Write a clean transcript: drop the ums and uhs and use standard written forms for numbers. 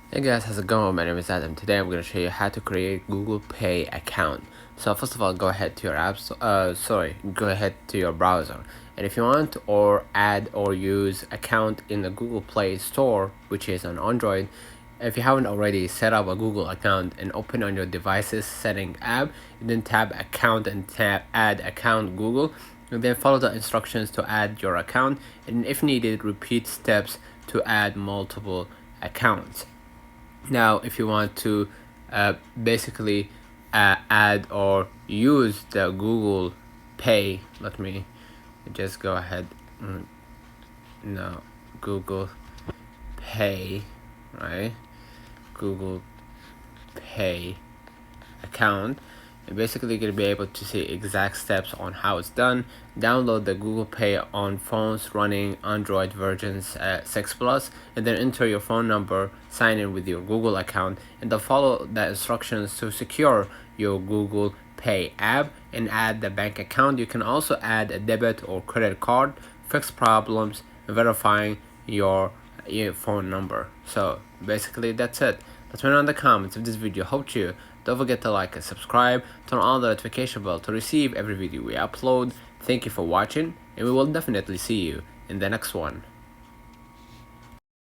Hey guys, how's it going? My name is Adam. Today I'm going to show you how to create Google Pay account. So first of all, go ahead to your go ahead to your browser. And if you want or add or use account in the Google Play Store, which is on Android, if you haven't already set up a Google account and open on your devices setting app, then tap account and tap add account Google, and then follow the instructions to add your account, and if needed, repeat steps to add multiple accounts. Now if you want to basically add or use the Google Pay, let me just go ahead. No, Google Pay, right? Google Pay account, and basically you're going to be able to see exact steps on how it's done. Download the Google Pay on phones running Android versions 6 plus, and then enter your phone number, sign in with your Google account, and then follow the instructions to secure your Google Pay app and add the bank account. You can also add a debit or credit card, fix problems, verifying your phone number. So basically that's it. Let me know in the comments if this video helped you. Don't forget to like and subscribe, turn on the notification bell to receive every video we upload. Thank you for watching, and we will definitely see you in the next one.